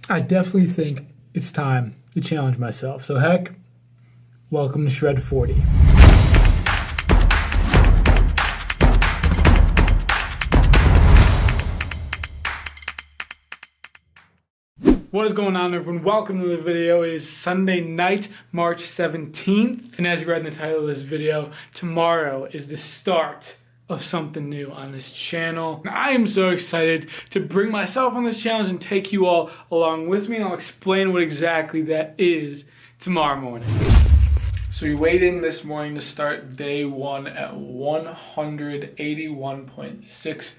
I definitely think it's time to challenge myself. So heck, welcome to SHRED40. What is going on, everyone? Welcome to the video. It is Sunday night, March 17th. And as you read in the title of this video, tomorrow is the start of something new on this channel. And I am so excited to bring myself on this challenge and take you all along with me. And I'll explain what exactly that is tomorrow morning. So we weighed in this morning to start day one at 181.6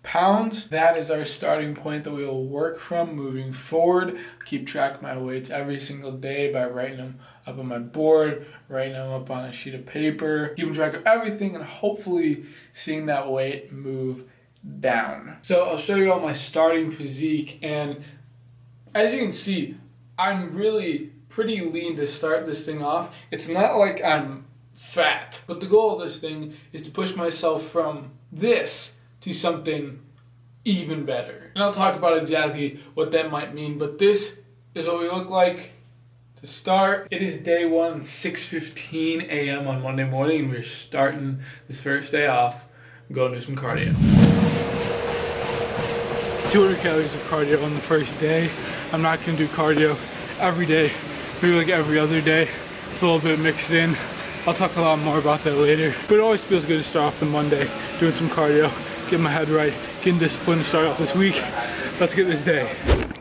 pounds. That is our starting point that we will work from moving forward. Keep track of my weights every single day by writing them up on my board, writing them up on a sheet of paper, keeping track of everything and hopefully seeing that weight move down. So I'll show you all my starting physique, and as you can see, I'm really pretty lean to start this thing off. It's not like I'm fat, but the goal of this thing is to push myself from this to something even better. And I'll talk about exactly what that might mean, but this is what we look like to start. It is day one, 6:15 a.m. on Monday morning, and we're starting this first day off. I'm going to do some cardio. 200 calories of cardio on the first day. I'm not gonna do cardio every day, maybe like every other day, a little bit mixed in. I'll talk a lot more about that later, but it always feels good to start off the Monday doing some cardio, getting my head right, getting disciplined to start off this week. Let's get this day.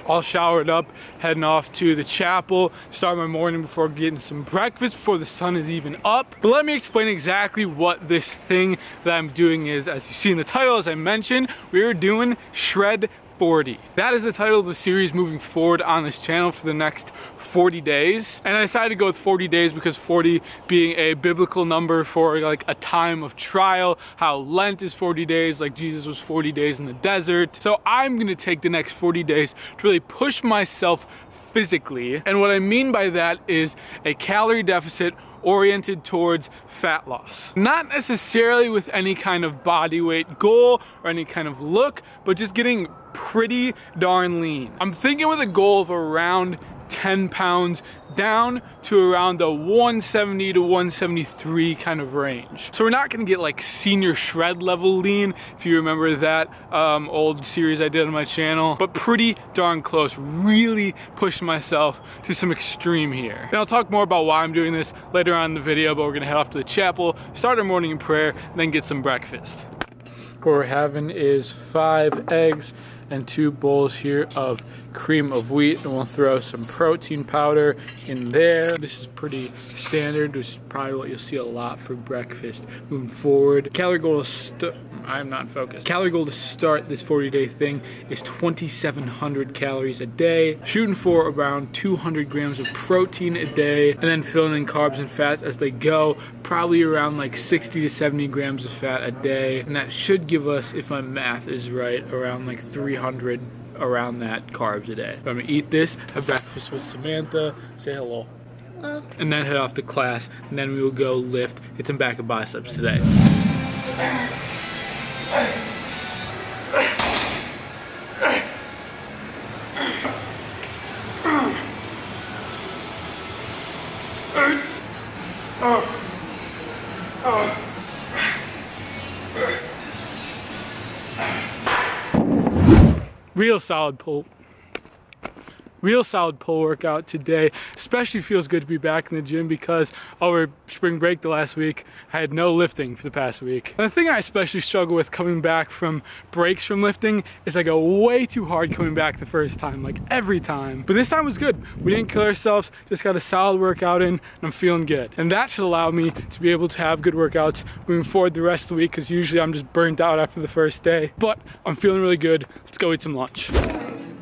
All showered up, heading off to the chapel, start my morning before getting some breakfast before the sun is even up. But let me explain exactly what this thing that I'm doing is. As you see in the title, as I mentioned, we are doing SHRED40. That is the title of the series moving forward on this channel for the next 40 days. And I decided to go with 40 days because 40 being a biblical number for like a time of trial, how Lent is 40 days, like Jesus was 40 days in the desert. So I'm gonna take the next 40 days to really push myself physically. And what I mean by that is a calorie deficit oriented towards fat loss. Not necessarily with any kind of body weight goal or any kind of look, but just getting pretty darn lean. I'm thinking with a goal of around 10 pounds down to around the 170 to 173 kind of range. So we're not gonna get like senior shred level lean, if you remember that old series I did on my channel, but pretty darn close. Really pushed myself to some extreme here. And I'll talk more about why I'm doing this later on in the video, but we're gonna head off to the chapel, start our morning in prayer, and then get some breakfast. What we're having is 5 eggs and 2 bowls here of cream of wheat, and we'll throw some protein powder in there. This is pretty standard, which is probably what you'll see a lot for breakfast moving forward. Calorie goal to I'm not focused. Calorie goal to start this 40-day thing is 2,700 calories a day, shooting for around 200 grams of protein a day, and then filling in carbs and fats as they go, probably around like 60 to 70 grams of fat a day, and that should give us, if my math is right, around like 300 around that carbs a day. So I'm gonna eat this, have breakfast with Samantha, say hello, and then head off to class, and then we will go lift, hit some back and biceps today. Real solid pull workout today. Especially feels good to be back in the gym because over spring break the last week, I had no lifting for the past week. And the thing I especially struggle with coming back from breaks from lifting is I go way too hard coming back the first time, like every time. But this time was good. We didn't kill ourselves, just got a solid workout in, and I'm feeling good. And that should allow me to be able to have good workouts moving forward the rest of the week, because usually I'm just burnt out after the first day. But I'm feeling really good. Let's go eat some lunch.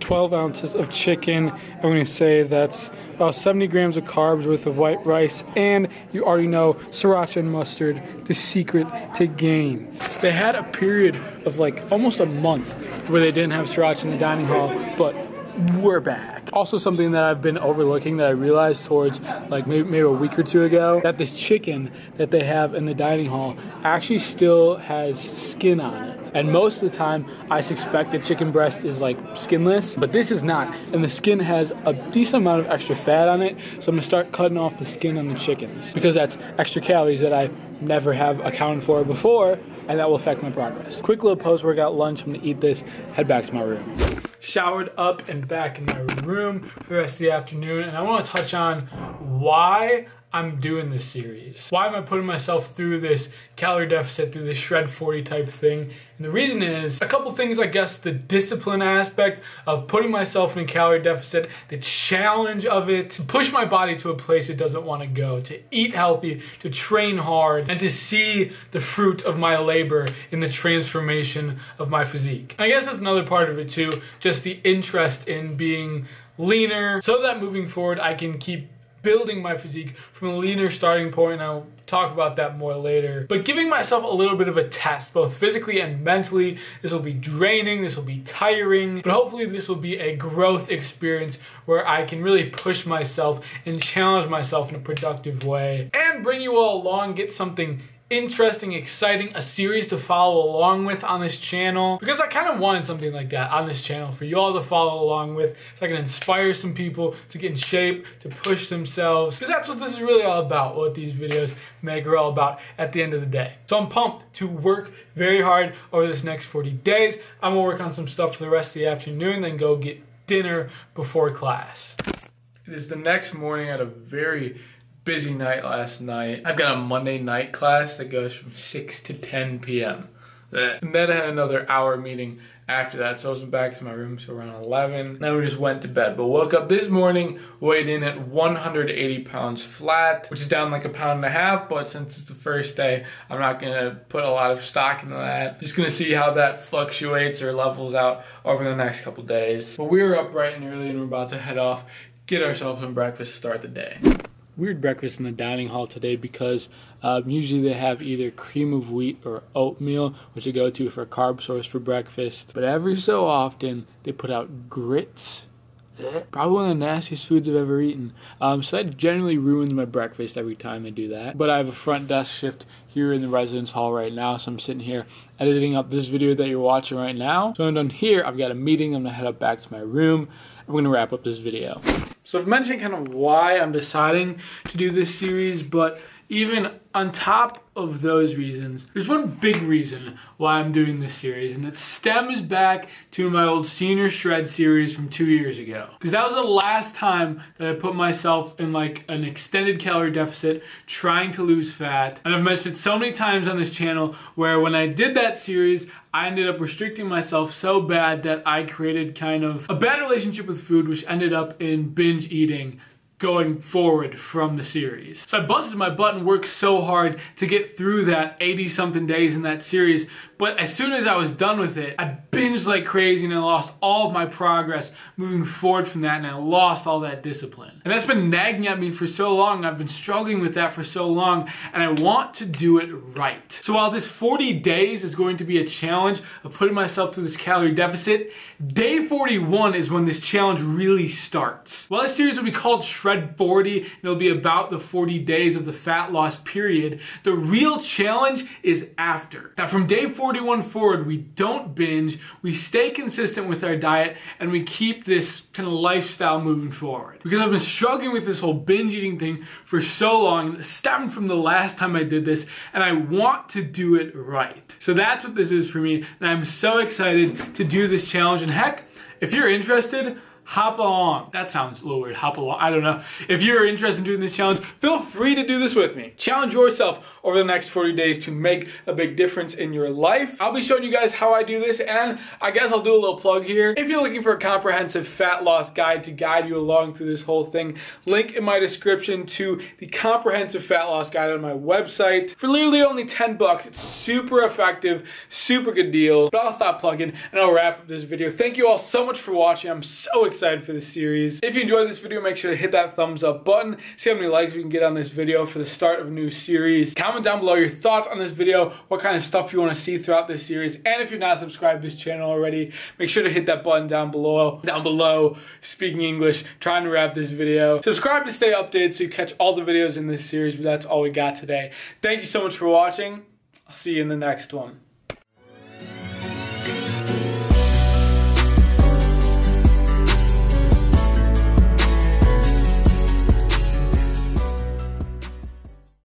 12 ounces of chicken. I'm going to say that's about 70 grams of carbs worth of white rice, and you already know sriracha and mustard, the secret to gains. They had a period of like almost a month where they didn't have sriracha in the dining hall, but We're back. Also something that I've been overlooking that I realized towards like maybe a week or two ago, that this chicken that they have in the dining hall actually still has skin on it. And most of the time I suspect that chicken breast is like skinless, but this is not. And the skin has a decent amount of extra fat on it. So I'm gonna start cutting off the skin on the chickens because that's extra calories that I never have accounted for before, and that will affect my progress. Quick little post-workout lunch. I'm gonna eat this, head back to my room. Showered up and back in my room for the rest of the afternoon, and I want to touch on why I'm doing this series. Why am I putting myself through this calorie deficit, through this SHRED40 type thing? And the reason is a couple things. I guess the discipline aspect of putting myself in a calorie deficit, the challenge of it, to push my body to a place it doesn't want to go, to eat healthy, to train hard, and to see the fruit of my labor in the transformation of my physique. And I guess that's another part of it too, just the interest in being leaner so that moving forward I can keep building my physique from a leaner starting point, and I'll talk about that more later. But giving myself a little bit of a test, both physically and mentally. This will be draining, this will be tiring, but hopefully this will be a growth experience where I can really push myself and challenge myself in a productive way and bring you all along, get something interesting, exciting, a series to follow along with on this channel, because I kind of wanted something like that on this channel for you all to follow along with, so I can inspire some people to get in shape, to push themselves, because that's what this is really all about, what these videos are all about at the end of the day. So I'm pumped to work very hard over this next 40 days. I'm gonna work on some stuff for the rest of the afternoon, then go get dinner before class. It is the next morning. At a very busy night last night. I've got a Monday night class that goes from 6 to 10 p.m. And then I had another hour meeting after that, so I was back to my room so around 11. Then we just went to bed, but woke up this morning, weighed in at 180 pounds flat, which is down like 1.5 pounds, but since it's the first day, I'm not gonna put a lot of stock into that. Just gonna see how that fluctuates or levels out over the next couple days. But we were up bright and early and we're about to head off, get ourselves some breakfast, start the day. Weird breakfast in the dining hall today because usually they have either cream of wheat or oatmeal, which I go to for a carb source for breakfast. But every so often they put out grits. Probably one of the nastiest foods I've ever eaten. So that generally ruins my breakfast every time I do that. But I have a front desk shift here in the residence hall right now, so I'm sitting here editing up this video that you're watching right now. So when I'm done here, I've got a meeting. I'm gonna head up back to my room. I'm gonna wrap up this video. So I've mentioned kind of why I'm deciding to do this series, but even on top of those reasons, there's one big reason why I'm doing this series, and it stems back to my old senior shred series from 2 years ago. Because that was the last time that I put myself in like an extended calorie deficit trying to lose fat. And I've mentioned it so many times on this channel where when I did that series, I ended up restricting myself so bad that I created kind of a bad relationship with food, which ended up in binge eating going forward from the series. So I busted my butt and worked so hard to get through that 80 something days in that series, but as soon as I was done with it, I binged like crazy and I lost all of my progress moving forward from that, and I lost all that discipline. And that's been nagging at me for so long. I've been struggling with that for so long, and I want to do it right. So while this 40 days is going to be a challenge of putting myself through this calorie deficit, day 41 is when this challenge really starts. While this series will be called SHRED40, and it'll be about the 40 days of the fat loss period, the real challenge is after. That from day 41 forward, we don't binge, we stay consistent with our diet, and we keep this kind of lifestyle moving forward. Because I've been struggling with this whole binge eating thing for so long, starting from the last time I did this, and I want to do it right. So that's what this is for me, and I'm so excited to do this challenge. And heck, if you're interested, hop along. That sounds a little weird, hop along, I don't know. If you're interested in doing this challenge, feel free to do this with me. Challenge yourself over the next 40 days to make a big difference in your life. I'll be showing you guys how I do this, and I guess I'll do a little plug here. If you're looking for a comprehensive fat loss guide to guide you along through this whole thing, link in my description to the comprehensive fat loss guide on my website. For literally only 10 bucks, it's super effective, super good deal. But I'll stop plugging and I'll wrap up this video. Thank you all so much for watching. I'm so excited excited for this series. If you enjoyed this video, make sure to hit that thumbs up button. See how many likes we can get on this video for the start of a new series. Comment down below your thoughts on this video, what kind of stuff you want to see throughout this series. And if you're not subscribed to this channel already, make sure to hit that button down below. Speaking English, trying to wrap this video. Subscribe to stay updated so you catch all the videos in this series, but that's all we got today. Thank you so much for watching. I'll see you in the next one.